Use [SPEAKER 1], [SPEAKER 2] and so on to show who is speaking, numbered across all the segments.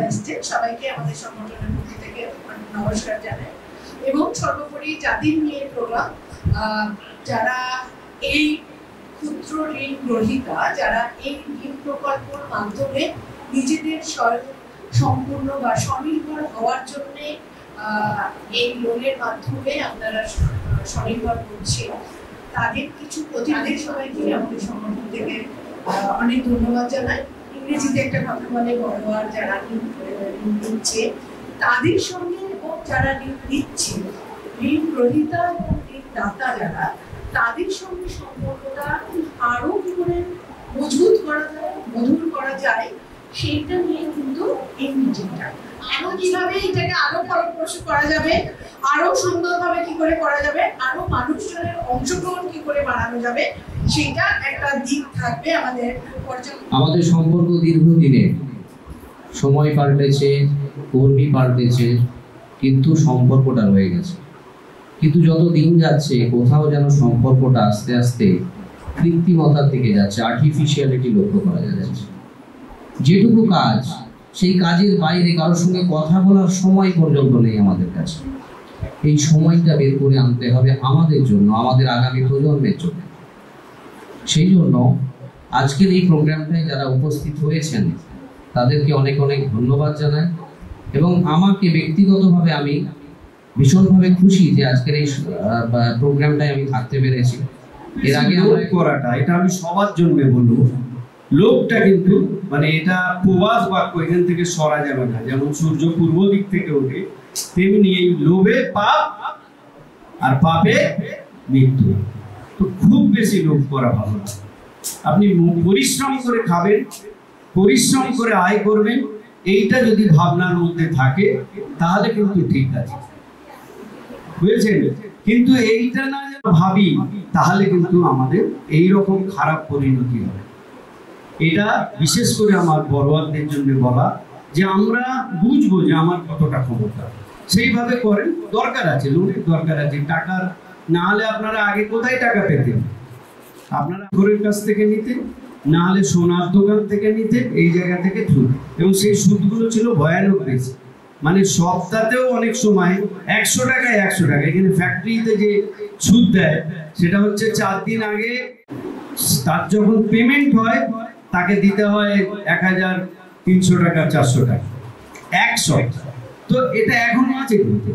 [SPEAKER 1] এসেছেন সবাইকে আমাদের সংগঠনের পক্ষ থেকে নমস্কার জানাই। এবং সর্বোপরি যাদের নিয়ে প্রোগ্রাম, যারা এই ক্ষুদ্র ঋণ গ্রহীতা, যারা এই ঋণ প্রকল্পের মাধ্যমে নিজেদের সম্পূর্ণ বা স্বনির্ভর হওয়ার জন্য এই লোনের মাধ্যমে আপনারা স্বনির্ভর করছেন, তাদের কিছু তাদের সবাইকে আমাদের সংগঠন থেকে অনেক ধন্যবাদ জানাই। ইংরেজিতে একটা কথা বলে বড়োয়ার, যারা ঋণ নিচ্ছে তাদের সঙ্গে এবং যারা ঋণ দিচ্ছে, ঋণ গ্রহীতা এবং ঋণ দাতা যারা, তাদের সঙ্গে সম্পর্কটা আরো কি করে মজবুত করা যায়, মধুর করা যায়, সেইটা নিয়ে কিন্তু এই মিটিংটা। আরো কিভাবে এটাকে আরো ফলপ্রসূ করা যাবে, আরো সুন্দরভাবে কি করে করা যাবে, আরো মানুষজনের অংশগ্রহণ কি করে বাড়ানো যাবে, সেটা একটা দিক থাকবে আমাদের পর্যন্ত।
[SPEAKER 2] আমাদের সম্পর্ক দীর্ঘদিনের, সময় পাল্টেছে, কর্মী পাল্টেছে, কিন্তু সম্পর্কটা রয়ে গেছে। কিন্তু যত দিন যাচ্ছে কোথাও যেন সম্পর্কটা আস্তে আস্তে কৃত্রিমতার দিকে যাচ্ছে, আর্টিফিশিয়ালিটি লক্ষ্য করা যাচ্ছে। যেটুকু কাজ, সেই কাজের বাইরে কারোর সঙ্গে কথা বলার সময় পর্যন্ত নেই আমাদের কাছে। এই সময়টা বের করে আনতে হবে আমাদের জন্য, আমাদের আগামী প্রজন্মের জন্য। সেই জন্য আজকের এই প্রোগ্রামটায় যারা উপস্থিত হয়েছেন তাদেরকে অনেক অনেক ধন্যবাদ জানাই। এবং আমাকে ব্যক্তিগতভাবে আমি ভীষণভাবে খুশি যে আজকের এই প্রোগ্রামটায় আমি থাকতে পেরেছি। এর আগে আমরা
[SPEAKER 3] করাটা, এটা আমি সবার জন্য বলবো, লোকটা কিন্তু মানে এটা প্রবাদ বাক্য, এখান থেকে সরা যাবে না। যেমন সূর্য পূর্ব দিক থেকে ওঠে, তেমনি এই লোভে পাপ আর পাপে মৃত্যু। তো খুব বেশি লোভ করা ভালো না। আপনি পরিশ্রম করে খাবেন, পরিশ্রম করে আয় করবেন, এইটা যদি ভাবনার মধ্যে থাকে তাহলে কিন্তু ঠিক আছে, বুঝেছেন? কিন্তু এইটা না যেন ভাবি, তাহলে কিন্তু আমাদের এই রকম খারাপ পরিণতি হবে। এটা বিশেষ করে আমার বড়োয়াদের জন্য বলা, যে আমরা বুঝবো যে আমার কতটা ক্ষমতা, সেইভাবে করেন। দরকার আছে, লোনের দরকার আছে, টাকার না হলে আপনারা আগে কোথায় টাকা পেতেন? আপনারা ঘরের কাছ থেকে নিতেন, না হলে সোনার দোকান থেকে নিতেন, এই জায়গা থেকে সুদ। এবং সেই সুদগুলো ছিল ভয়ানক বেশি, মানে সপ্তাহেও অনেক সময় 100 টাকায় 100 টাকা। এখানে ফ্যাক্টরিতে যে সুদ দেয় সেটা হচ্ছে 4 দিন আগে তার যখন পেমেন্ট হয় তাকে দিতে হয় 1300 টাকা, 400 টাকা, 100। তো এটা এখনো আছে, কিন্তু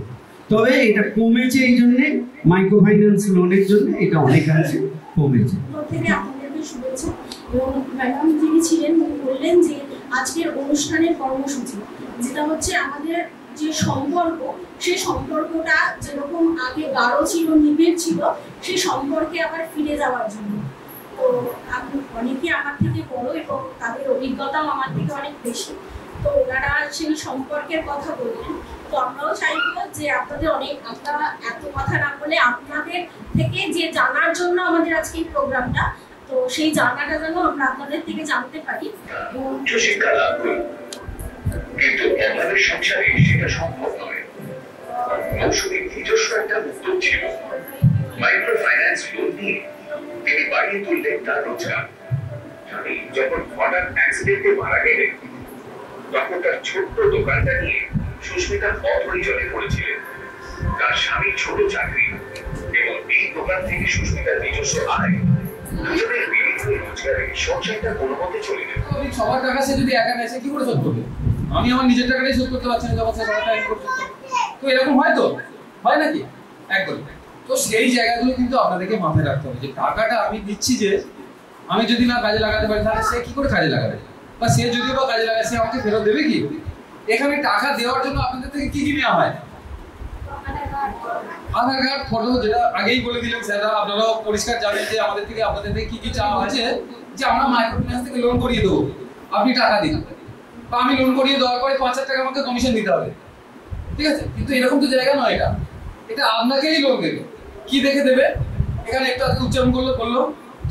[SPEAKER 3] তবে এটা কমেছে। এই জন্যে মাইক্রো ফাইন্যান্স লোনের জন্য এটা অনেকাংশে কমেছে।
[SPEAKER 4] এবং ম্যাডাম যিনি ছিলেন উনি বললেন যে আজকের অনুষ্ঠানের কর্মসূচি যেটা হচ্ছে আমাদের যে সম্পর্ক, সেই সম্পর্কটা যেরকম আগে গাঢ় ছিল, নিবিড় ছিল, সেই সম্পর্কে আবার ফিরে যাওয়ার জন্য। তো অনেকে আমার থেকে বড় এবং তাদের অভিজ্ঞতাও আমার থেকে অনেক বেশি। তো ওনারা সেই সম্পর্কের কথা বললেন। তো আমরাও চাইবো যে আপনারা এত কথা না বলে আপনাদের থেকে যে জানার জন্য আমাদের আজকে এই প্রোগ্রামটা, তো সেই জানাটা যেন আমরা আপনাদের থেকে জানতে পারি।
[SPEAKER 5] উচ্চশিক্ষা লাভ করি, কিন্তু আমাদের সংসারে সেটা সম্ভব নয়। মৌসুমীর নিজস্ব একটা উদ্যোগ ছিল, মাইক্রো ফাইন্যান্স লোন নিয়ে তিনি বাড়িয়ে তুললেন তার রোজগার। স্বামী যখন হঠাৎ অ্যাক্সিডেন্টে মারা গেলেন, তখন তার ছোট্ট দোকানটা নিয়ে সুস্মিতা অধৈর্যে পড়েছিলেন। তার স্বামীর ছোট চাকরি এবং এই দোকান থেকে সুস্মিতার নিজস্ব আয়, দুজনের মিলিত রোজগারে সংসারটা কোনো মতে চলে গেল।
[SPEAKER 6] সবার টাকা সে যদি একা নেয়, সে কি করে শোধ করবে? আমি আমার নিজের টাকাটাই শোধ করতে পারছি না, যখন সে সবার টাকা ইনকাম করতে। তো এরকম হয়, তো হয় নাকি? একদম। তো সেই জায়গাগুলো কিন্তু আপনাদেরকে মাথায় রাখতে হবে, যে টাকাটা আমি দিচ্ছি, যে আমি যদি না কাজে লাগাতে পারি তাহলে সে কি করে কাজে লাগাবে, বা সে যদিও বা কাজে লাগায় সে আমাকে ফেরত দেবে কি? এখানে টাকা দেওয়ার জন্য আপনাদের থেকে কি কি নেওয়া হয়? আধার কার্ড, ফটো, যেটা আগেই বলে দিলেন স্যাররা, আপনারাও পরিষ্কার জানেন যে আমাদের থেকে আপনাদের থেকে কি কি চাওয়া হয়েছে, যে আমরা মাইক্রো ফাইন্যান্স থেকে লোন করিয়ে দেবো, আপনি টাকা দিন, বা আমি লোন করিয়ে দেওয়ার পরে 5,000 টাকা আমাকে কমিশন দিতে হবে। ঠিক আছে? কিন্তু এরকম তো জায়গা নয়, এটা আপনাকেই লোন দেবে। কি দেখে দেবে? এখানে একটু আগে উচ্চারণ বললো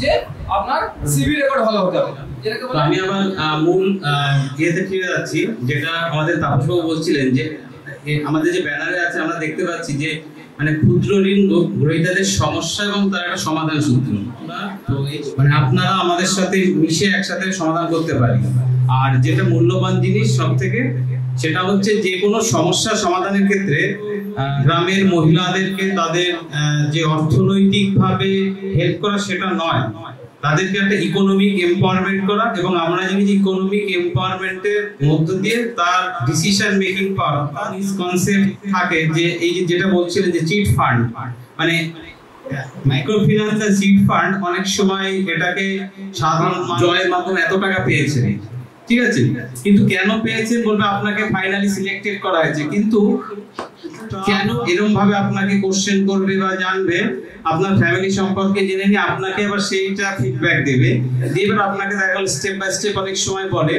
[SPEAKER 6] যে আপনার সিভি রেকর্ড ভালো হতে হবে।
[SPEAKER 7] আমি আমার মূল ইয়েতে ফিরে যাচ্ছি, যেটা আমাদের তাপসবাবু বলছিলেন, যে আমাদের যে ব্যানারে আছে আমরা দেখতে পাচ্ছি যে মানে ক্ষুদ্র ঋণ গ্রহীতাদের সমস্যা এবং তার একটা সমাধান সূত্র। তো মানে আপনারা আমাদের সাথে মিশে একসাথে সমাধান করতে পারি। আর যেটা মূল্যবান জিনিস সব থেকে, সেটা হচ্ছে যে কোনো সমস্যা সমাধানের ক্ষেত্রে গ্রামের মহিলাদেরকে তাদের যে অর্থনৈতিকভাবে হেল্প করা সেটা নয়, তাদেরকে একটা ইকোনমিক এম্পাওয়ারমেন্ট করা, এবং আমরা জানি যে ইকোনমিক এম্পাওয়ারমেন্টের মধ্য দিয়ে তার ডিসিশন মেকিং পাওয়ার, তার কনসেপ্ট থাকে যে এই যে যেটা বলছিলেন যে চিট ফান্ড, মানে মাইক্রো ফিন্যান্স আর চিট ফান্ড অনেক সময় এটাকে সাধারণ জয়ের মাধ্যমে এত টাকা পেয়েছে, ঠিক আছে, কিন্তু কেন পেয়েছেন বলবে আপনাকে ফাইনালি সিলেক্টেড করা হয়েছে, কিন্তু কেন এরকম ভাবে আপনাকে কোশ্চেন করবে বা জানবে, আপনার ফ্যামিলি সম্পর্কে জেনে নিয়ে আপনাকে আবার সেইটা ফিডব্যাক দেবে, এবার আপনাকে দেখা স্টেপ বাই স্টেপ অনেক সময় বলে,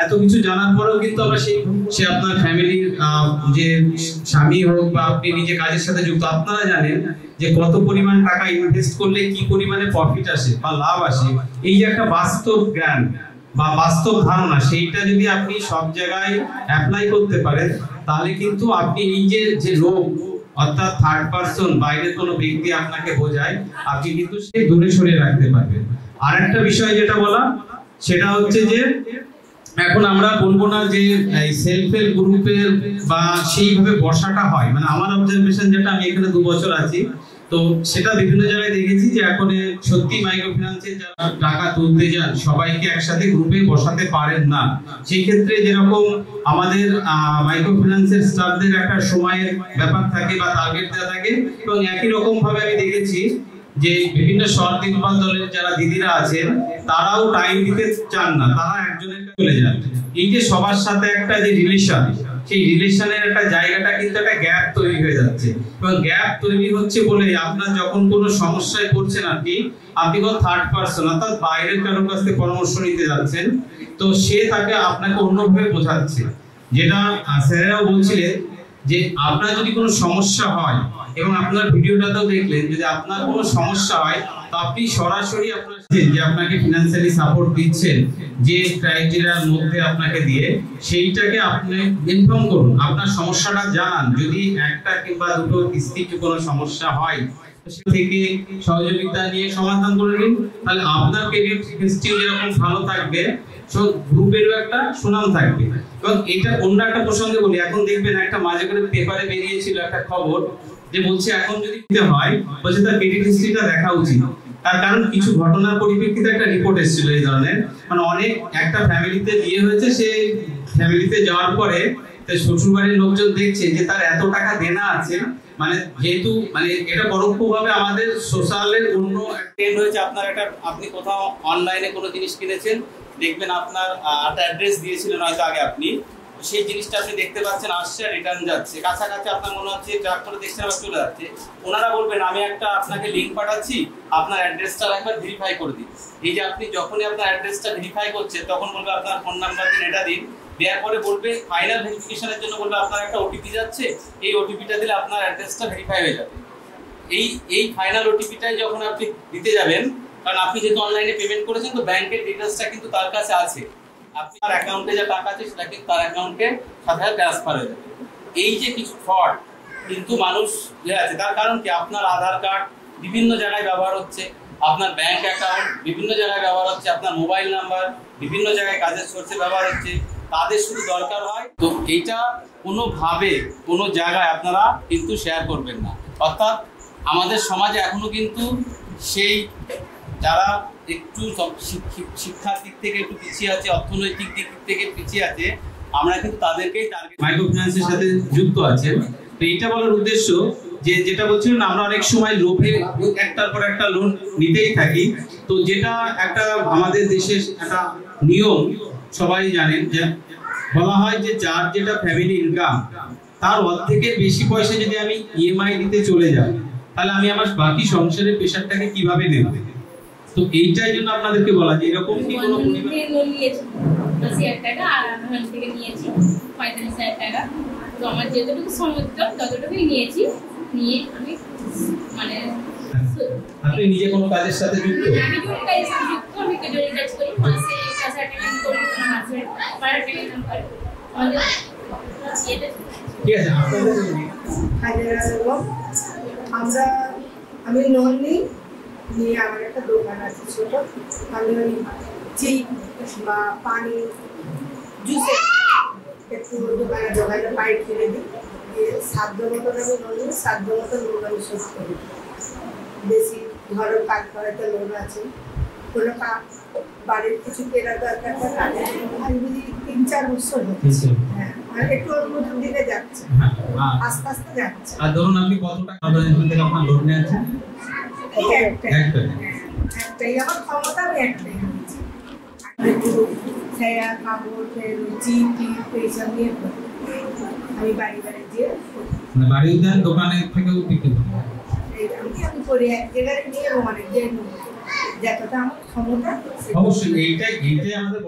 [SPEAKER 7] এত কিছু জানার পরেও কিন্তু আবার সে আপনার ফ্যামিলির যে স্বামী হোক বা আপনি নিজে কাজের সাথে যুক্ত, আপনারা জানেন যে কত পরিমাণ টাকা ইনভেস্ট করলে কি পরিমাণে প্রফিট আসে বা লাভ আসে, এই যে একটা বাস্তব জ্ঞান বা বাস্তব ধারণা, সেইটা যদি আপনি সব জায়গায় অ্যাপ্লাই করতে পারেন তাহলে কিন্তু আপনি এই যে লোক অর্থাৎ থার্ড পারসন বাইরের কোনো ব্যক্তি আপনাকে বোঝায়, আপনি কিন্তু সেই দূরে সরিয়ে রাখতে পারবেন। আরেকটা বিষয় যেটা বলা সেটা হচ্ছে যে এখন আমরা বলবো না যে সেলফ হেল্প গ্রুপের বা সেইভাবে বসাটা হয়, মানে আমার অবজারভেশন যেটা, আমি এখানে 2 বছর আছি, তো সেটা বিভিন্ন জায়গায় দেখেছি যে এখন সত্যি মাইক্রো ফিন্যান্সে যারা টাকা তুলতে যান সবাইকে একসাথে গ্রুপে বসাতে পারেন না। সেই ক্ষেত্রে যেরকম আমাদের মাইক্রো ফিন্যান্সের স্টাফদের একটা সময়ের ব্যাপার থাকে বা টার্গেট দেওয়া থাকে, এবং একই রকম ভাবে আমি দেখেছি যে বিভিন্ন সহযোগিতা দলের যারা দিদিরা আছেন তারাও টাইম দিতে চান না, তারা একজনের কাছে চলে যান। এই যে সবার সাথে একটা যে রিলেশন, সেই রিলেশনের একটা জায়গাটা কিন্তু একটা গ্যাপ তৈরি হয়ে যাচ্ছে, এবং গ্যাপ তৈরি হচ্ছে বলে আপনার যখন কোনো সমস্যায় পড়ছেন আপনি কোন থার্ড পারসন অর্থাৎ বাইরের কারোর কাছ থেকে পরামর্শ নিতে যাচ্ছেন, তো সে তাকে আপনাকে অন্যভাবে বোঝাচ্ছে। যেটা স্যারেরাও বলছিলেন যে আপনার যদি কোনো সমস্যা হয়, এবং আপনার ভিডিওটাতেও দেখলেন যদি আপনার কোনো সমস্যা হয় তো আপনি সরাসরি আপনার যে আপনাকে ফিনান্সিয়ালি সাপোর্ট দিচ্ছেন যে ক্রাইটেরিয়ার মধ্যে আপনাকে দিয়ে, সেইটাকে আপনি ইনফর্ম করুন, আপনার সমস্যাটা জানান। যদি একটা কিংবা দুটো কিস্তিতে কোনো সমস্যা হয় থেকে সহযোগিতা নিয়ে সমাধান করে নিন, তাহলে আপনার ক্রেডিট হিস্ট্রি যেরকম ভালো থাকবে, সব গ্রুপেরও একটা সুনাম থাকবে। এবং এটা অন্য একটা প্রসঙ্গে বলি, এখন দেখবেন একটা মাঝে করে পেপারে বেরিয়েছিল একটা খবর যে বলছে এখন যদি দিতে হয় বলছে তার ক্রেডিট হিস্ট্রিটা দেখা উচিত, তার কারণ কিছু ঘটনার পরিপ্রেক্ষিতে একটা রিপোর্ট এসেছিল এই ধরনের, মানে অনেক একটা ফ্যামিলিতে বিয়ে হয়েছে, সে ফ্যামিলিতে যাওয়ার পরে শ্বশুর বাড়ির লোকজন দেখছে যে তার এত টাকা দেনা আছে, মানে যেহেতু মানে এটা পরোক্ষভাবে আমাদের সোশ্যালের অন্য ট্রেন্ড হয়েছে। আপনার একটা আপনি কোথাও অনলাইনে কোনো জিনিস কিনেছেন, দেখবেন আপনার একটা অ্যাড্রেস দিয়েছিলেন হয়তো আগে, আপনি সেই জিনিসটা আপনি দেখতে পাচ্ছেন আসছে রিটার্ন যাচ্ছে, কাছাকাছি আপনার মনে হচ্ছে ট্র্যাক করে দেখছেন আবার চলে যাচ্ছে, ওনারা বলবেন আমি একটা আপনাকে লিঙ্ক পাঠাচ্ছি, আপনার অ্যাড্রেসটা একবার ভেরিফাই করে দিন। এই যে আপনি যখনই আপনার অ্যাড্রেসটা ভেরিফাই করছেন তখন বলবে আপনার ফোন নাম্বার দিন, এটা দিন, দেওয়ার পরে বলবে ফাইনাল ভেরিফিকেশনের জন্য বলবে আপনার একটা ওটিপি যাচ্ছে, এই ওটিপিটা দিলে আপনার অ্যাড্রেসটা ভেরিফাই হয়ে যাবে। এই ফাইনাল ওটিপিটাই যখন আপনি দিতে যাবেন, কারণ আপনি যেহেতু অনলাইনে পেমেন্ট করেছেন তো ব্যাংকের ডিটেইলসটা কিন্তু তার কাছে আছে, আপনার অ্যাকাউন্টে যা টাকা আছে সেটা কিন্তু তার অ্যাকাউন্টে সাথে ট্রান্সফার হয়ে যাবে। এই যে কিছু ফ্রড কিন্তু মানুষ আছে, তার কারণ কি আপনার আধার কার্ড বিভিন্ন জায়গায় ব্যবহার হচ্ছে, আপনার ব্যাংক অ্যাকাউন্ট বিভিন্ন জায়গায় ব্যবহার হচ্ছে, আপনার মোবাইল নাম্বার বিভিন্ন জায়গায় কাজের সোর্সে ব্যবহার হচ্ছে, তাদের শুধু দরকার হয় তো এইটা কোনোভাবে কোনো জায়গায় আপনারা কিন্তু শেয়ার করবেন না। অর্থাৎ আমাদের সমাজে এখনো কিন্তু সেই যারা একটু শিক্ষার দিক থেকে একটু পিছিয়ে আছে, অর্থনৈতিক দিক থেকে পিছিয়ে আছে, আমরা কিন্তু তাদেরকেই টার্গেট মাইক্রো ফিন্যান্সের সাথে যুক্ত আছে। তো এইটা বলার উদ্দেশ্য যে যেটা বলছিলেন আমরা অনেক সময় লোভে একটার পর একটা লোন নিতেই থাকি, তো যেটা একটা আমাদের দেশের একটা নিয়ম সবাই জানেন যে বলা হয় যে যার যেটা ফ্যামিলি ইনকাম তার অর্ধেকের বেশি পয়সা যদি আমি ইএমআই দিতে চলে যাই তাহলে আমি আমার বাকি সংসারের প্রেশারটাকে কিভাবে নেব। তো এইটাই জন্য আপনাদেরকে বলা যে এরকম কি কোনো
[SPEAKER 8] লোন নিয়েছি 10,000 টাকা আর আমি থেকে নিয়েছি 45,000 টাকা, তো আমার যেটুকু সামর্থ্য ততটুকুই নিয়েছি, নিয়ে আমি মানে
[SPEAKER 7] আপনি নিজে কোনো কাজের সাথে যুক্ত?
[SPEAKER 8] আমি কোনো কাজের সাথে যুক্ত, আমি কেজরি কাজ করি, মাসে 1000 টাকা ইনকাম করি, মাসে 12 টাকা ইনকাম করি। আমাদের
[SPEAKER 7] ঠিক আছে,
[SPEAKER 9] আমি লোন নিয়ে আমার একটা দোকান আছে ছোট, আমি ওই চিপ বা পানি জুসের একটু দোকানে পাইপ কিনে দিই, সাধ্য মতন আমি লোন নিই, সাধ্য মতন লোন আমি শোধ করি। বেশি ঘরের কাজ করাতে লোন আছে, কোনো বাড়ির কিছু কেনা দরকার থাকে, আমি বুঝি 3-4 বছর হচ্ছে। হ্যাঁ, আর একটু অনুমোদন দিলে যাচ্ছে, আস্তে আস্তে যাচ্ছে।
[SPEAKER 7] আর ধরুন আপনি কত টাকা থেকে আপনার লোন নিয়েছেন?
[SPEAKER 9] একটাই আমার ক্ষমতা, আমি একটাই নিয়েছি। একটু ছায়া কাপড় জিপি এইসব নিয়ে আমি বাড়ি বাড়ি দিয়ে
[SPEAKER 7] বাড়ি উদ্যান দোকানের থেকেও বিক্রি
[SPEAKER 9] আমি করি, এক জায়গায় নিয়ে মানে যে যতটা আমার ক্ষমতা।
[SPEAKER 7] অবশ্যই এইটাই আমাদের